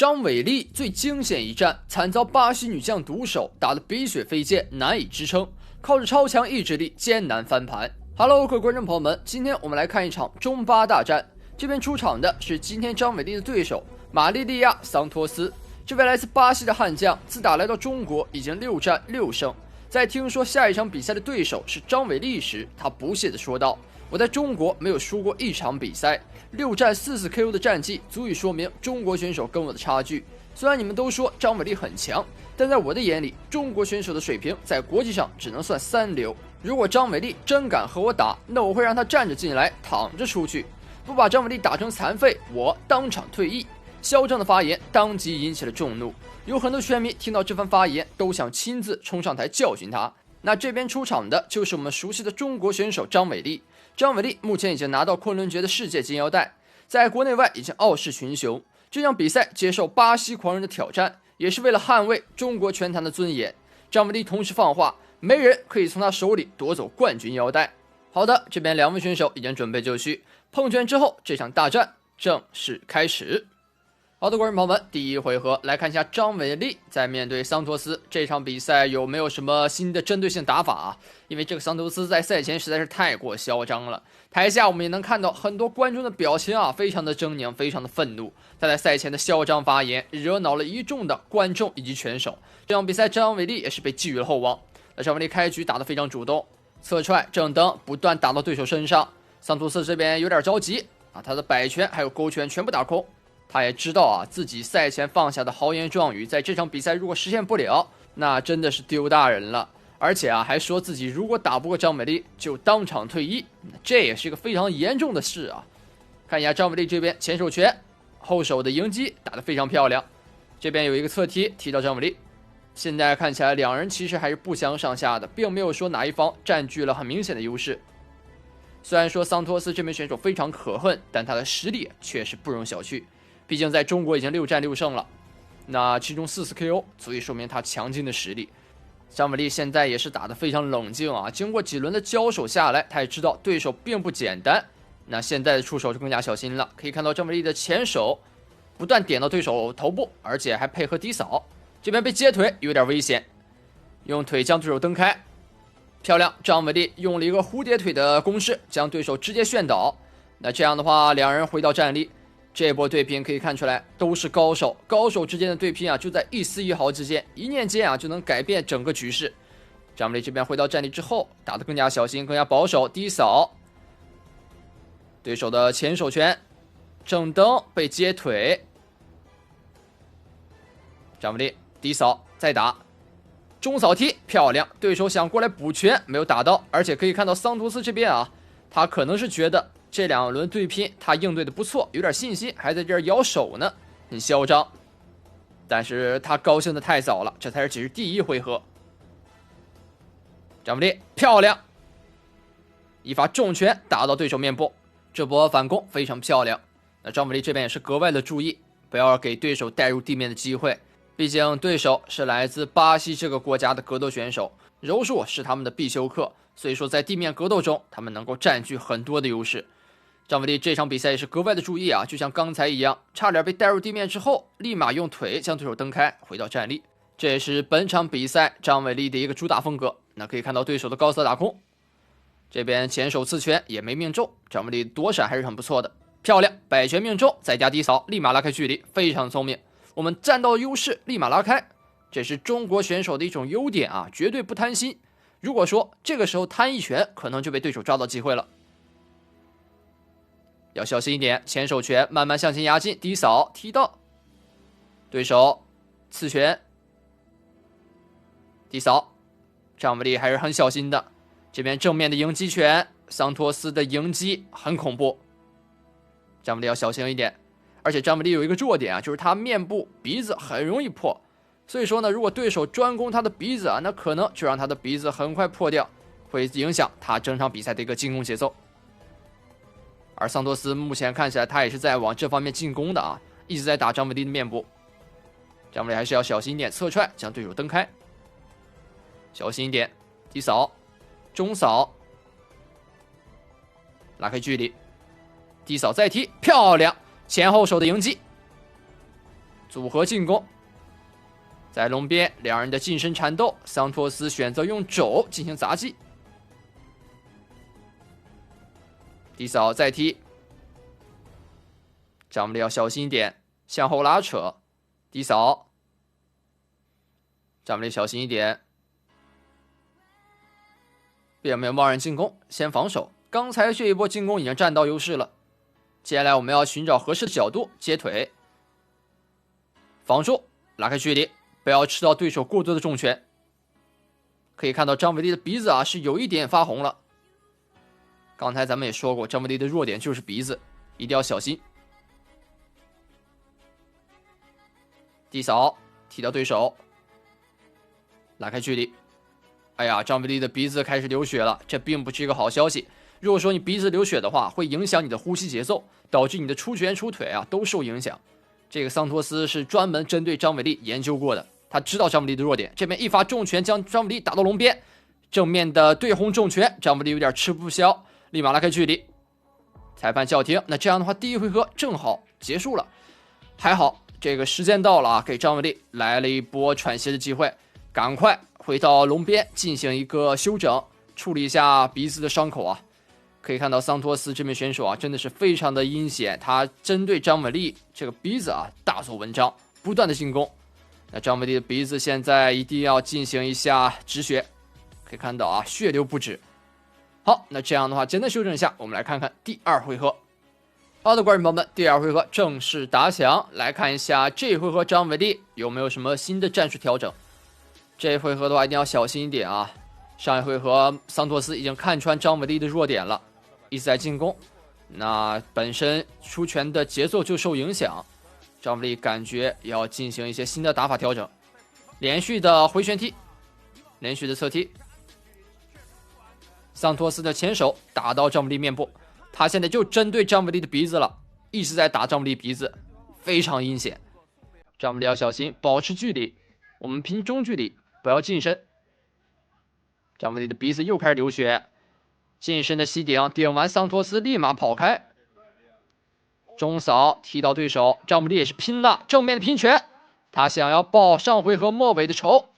张伟丽最惊险一战，惨遭巴西女将毒手，打得鼻血飞溅，难以支撑，靠着超强意志力艰难翻盘。Hello， 各位观众朋友们，今天我们来看一场中巴大战。这边出场的是今天张伟丽的对手玛丽利亚·桑托斯。这位来自巴西的悍将，自打来到中国已经6战6胜。在听说下一场比赛的对手是张伟丽时，他不屑地说道：“我在中国没有输过一场比赛，6战44 KO 的战绩足以说明中国选手跟我的差距。虽然你们都说张伟丽很强，但在我的眼里，中国选手的水平在国际上只能算3流。如果张伟丽真敢和我打，那我会让他站着进来，躺着出去，不把张伟丽打成残废，我当场退役。”嚣张的发言当即引起了众怒，有很多拳迷听到这番发言都想亲自冲上台教训他。那这边出场的就是我们熟悉的中国选手张伟丽。张伟丽目前已经拿到昆仑决的世界金腰带，在国内外已经傲视群雄。这场比赛接受巴西狂人的挑战，也是为了捍卫中国拳坛的尊严。张伟丽同时放话，没人可以从他手里夺走冠军腰带。好的，这边两位选手已经准备就绪，碰拳之后，这场大战正式开始。好的，观众朋友们，第一回合来看一下张伟丽在面对桑托斯这场比赛有没有什么新的针对性打法啊？因为这个桑托斯在赛前实在是太过嚣张了，台下我们也能看到很多观众的表情啊，非常的狰狞，非常的愤怒。他在赛前的嚣张发言惹恼了一众的观众以及拳手。这场比赛张伟丽也是被寄予了厚望。那张伟丽开局打得非常主动，侧踹、正蹬不断打到对手身上。桑托斯这边有点着急啊，他的摆拳还有勾拳全部打空。他也知道啊，自己赛前放下的豪言壮语，在这场比赛如果实现不了，那真的是丢大人了。而且啊，还说自己如果打不过张伟丽，就当场退役，这也是一个非常严重的事啊。看一下张伟丽这边前手拳，后手的迎击打得非常漂亮。这边有一个侧踢踢到张伟丽。现在看起来两人其实还是不相上下的，并没有说哪一方占据了很明显的优势。虽然说桑托斯这名选手非常可恨，但他的实力确实不容小觑。毕竟在中国已经6战6胜了，那其中40 KO 足以说明他强劲的实力。张伟丽现在也是打得非常冷静啊，经过几轮的交手下来，他也知道对手并不简单。那现在的出手就更加小心了，可以看到张伟丽的前手不断点到对手头部，而且还配合低扫。这边被接腿有点危险，用腿将对手蹬开，漂亮！张伟丽用了一个蝴蝶腿的攻势，将对手直接炫倒。那这样的话，两人回到站立。这波对拼可以看出来都是高手，高手之间的对拼啊，就在一丝一毫之间，一念间啊就能改变整个局势。张伟丽这边回到站立之后，打得更加小心，更加保守，低扫对手的前手拳，正蹬被接腿，张伟丽低扫再打中扫踢，漂亮！对手想过来补拳，没有打到，而且可以看到桑托斯这边啊，他可能是觉得这2轮对拼他应对的不错，有点信心，还在这儿摇手呢，很嚣张。但是他高兴的太早了，这才是只是第一回合。张伟丽漂亮，一发重拳打到对手面部，这波反攻非常漂亮。那张伟丽这边也是格外的注意，不要给对手带入地面的机会，毕竟对手是来自巴西这个国家的格斗选手，柔术是他们的必修课，所以说在地面格斗中他们能够占据很多的优势。张伟丽这场比赛也是格外的注意啊，就像刚才一样，差点被带入地面之后，立马用腿将对手蹬开，回到站立。这也是本场比赛张伟丽的一个主打风格。那可以看到对手的高色打空，这边前手刺拳也没命中，张伟丽躲闪还是很不错的，漂亮，摆拳命中，再加低扫，立马拉开距离，非常聪明。我们占到优势，立马拉开，这是中国选手的一种优点啊，绝对不贪心。如果说这个时候贪一拳，可能就被对手抓到机会了。要小心一点，前手拳慢慢向前压进，低扫踢到对手，刺拳低扫，张伟丽还是很小心的。这边正面的迎击拳，桑托斯的迎击很恐怖，张伟丽要小心一点。而且张伟丽有一个弱点啊，就是他面部鼻子很容易破，所以说呢，如果对手专攻他的鼻子啊，那可能就让他的鼻子很快破掉，会影响他整场比赛的一个进攻节奏。而桑托斯目前看起来他也是在往这方面进攻的啊，一直在打张伟丽的面部。张伟丽还是要小心一点，侧踹将对手蹬开，小心一点，低扫中扫拉开距离，低扫再踢，漂亮，前后手的迎击，组合进攻。在龙边，两人的近身缠斗，桑托斯选择用肘进行砸击。低扫再踢，张布利要小心一点，向后拉扯，低扫，张布利小心一点，并没有贸然进攻，先防守。刚才这一波进攻已经占到优势了，接下来我们要寻找合适的角度接腿，防住，拉开距离，不要吃到对手过多的重拳。可以看到张伟丽的鼻子啊是有一点发红了。刚才咱们也说过，张伟丽的弱点就是鼻子，一定要小心。低扫，踢到对手，拉开距离。哎呀，张伟丽的鼻子开始流血了，这并不是一个好消息。如果说你鼻子流血的话，会影响你的呼吸节奏，导致你的出拳出腿啊都受影响。这个桑托斯是专门针对张伟丽研究过的，他知道张伟丽的弱点。这边一发重拳将张伟丽打到龙边，正面的对轰重拳，张伟丽有点吃不消，立马拉开距离。裁判叫停，那这样的话，第一回合正好结束了。还好，这个时间到了啊，给张伟丽来了一波喘息的机会，赶快回到龙边进行一个休整，处理一下鼻子的伤口啊。可以看到桑托斯这名选手啊，真的是非常的阴险，他针对张伟丽这个鼻子啊大做文章，不断的进攻。那张伟丽的鼻子现在一定要进行一下止血，可以看到啊血流不止。好，那这样的话简单修正一下，我们来看看第二回合。好的，观众朋友们，第二回合正式打响，来看一下这回合张伟丽有没有什么新的战术调整。这回合的话一定要小心一点啊，上一回合桑托斯已经看穿张伟丽的弱点了，一直在进攻，那本身出拳的节奏就受影响，张伟丽感觉要进行一些新的打法调整，连续的回旋踢，连续的侧踢，桑托斯的前手打到张伟丽面部，他现在就针对张伟丽的鼻子了，一直在打张伟丽鼻子，非常阴险。张伟丽要小心，保持距离，我们拼中距离，不要近身。张伟丽的鼻子又开始流血，近身的吸顶，顶完桑托斯立马跑开，中扫踢到对手，张伟丽也是拼了，正面的拼拳，他想要报上回合末尾的仇。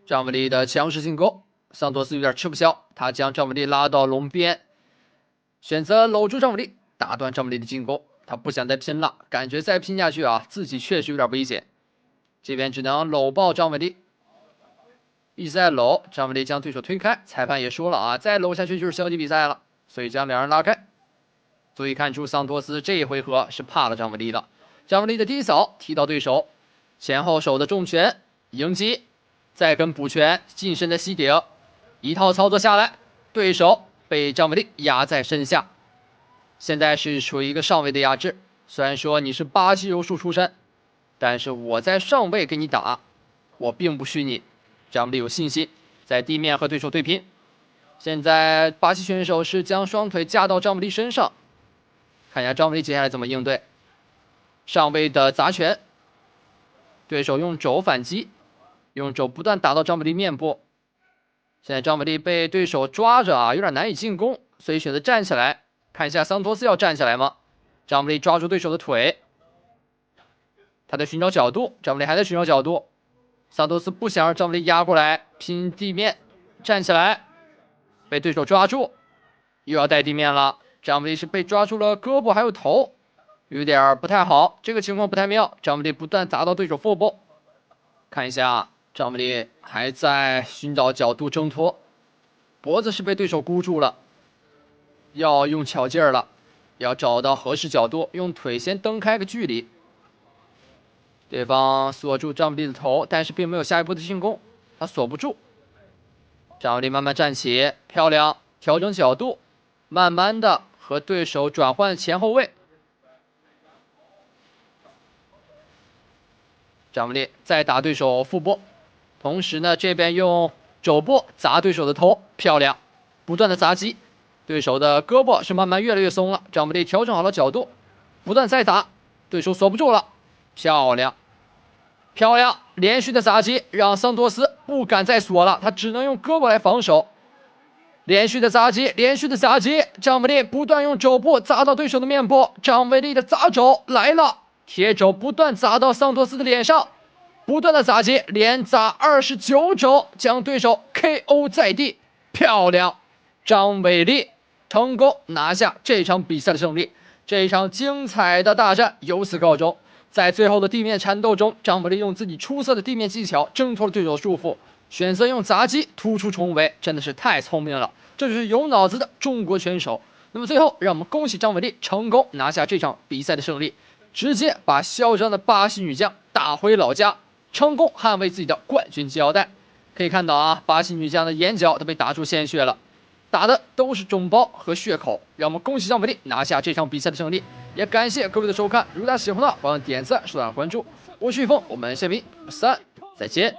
张伟丽的强势进攻，桑托斯有点吃不消，他将张伟丽拉到龙边，选择搂住张伟丽，打断张伟丽的进攻，他不想再拼了，感觉再拼下去啊，自己确实有点危险，这边只能搂抱张伟丽。一直在搂，张伟丽将对手推开，裁判也说了啊，再搂下去就是消极比赛了，所以将两人拉开。足以看出桑托斯这一回合是怕了张伟丽的。张伟丽的低扫踢到对手，前后手的重拳迎击，再跟补拳，近身的吸顶，一套操作下来，对手被张伟丽压在身下。现在是处于一个上位的压制，虽然说你是巴西柔术出身，但是我在上位给你打，我并不虚你。张伟丽有信心在地面和对手对拼。现在巴西选手是将双腿架到张伟丽身上，看一下张伟丽接下来怎么应对。上位的砸拳，对手用肘反击，用肘不断打到张伟丽面部。现在张伟丽被对手抓着啊，有点难以进攻，所以选择站起来。看一下桑托斯要站起来吗？张伟丽抓住对手的腿，他在寻找角度，张伟丽还在寻找角度。桑托斯不想让张伟丽压过来，拼地面，站起来，被对手抓住，又要带地面了。张伟丽是被抓住了胳膊还有头，有点不太好，这个情况不太妙。张伟丽不断砸到对手腹部，看一下张伟丽还在寻找角度挣脱，脖子是被对手箍住了，要用巧劲儿了，要找到合适角度，用腿先蹬开个距离。对方锁住张伟丽的头，但是并没有下一步的进攻，他锁不住。张伟丽慢慢站起，漂亮，调整角度，慢慢的和对手转换前后位。张伟丽再打对手腹部，同时呢这边用肘部砸对手的头，漂亮，不断的砸击，对手的胳膊是慢慢越来越松了。张伟丽调整好了角度，不断再打，对手锁不住了，漂亮。漂亮，连续的砸击让桑托斯不敢再锁了，他只能用胳膊来防守。连续的砸击，连续的砸击，张伟丽不断用肘部砸到对手的面部，张伟丽的砸肘来了，铁肘不断砸到桑托斯的脸上，不断的砸击，连砸29肘，将对手 KO 在地。漂亮，张伟丽成功拿下这场比赛的胜利。这一场精彩的大战由此告终。在最后的地面缠斗中，张伟丽用自己出色的地面技巧挣脱了对手束缚，选择用砸击突出重围，真的是太聪明了。这就是有脑子的中国拳手。那么最后，让我们恭喜张伟丽成功拿下这场比赛的胜利，直接把嚣张的巴西女将打回老家，成功捍卫自己的冠军金腰带。可以看到啊，巴西女将的眼角都被打出鲜血了，打的都是肿包和血口。让我们恭喜张伟丽拿下这场比赛的胜利，也感谢各位的收看。如果大家喜欢的话，帮我点赞、收藏、关注。我是玉峰，我们下期3再见。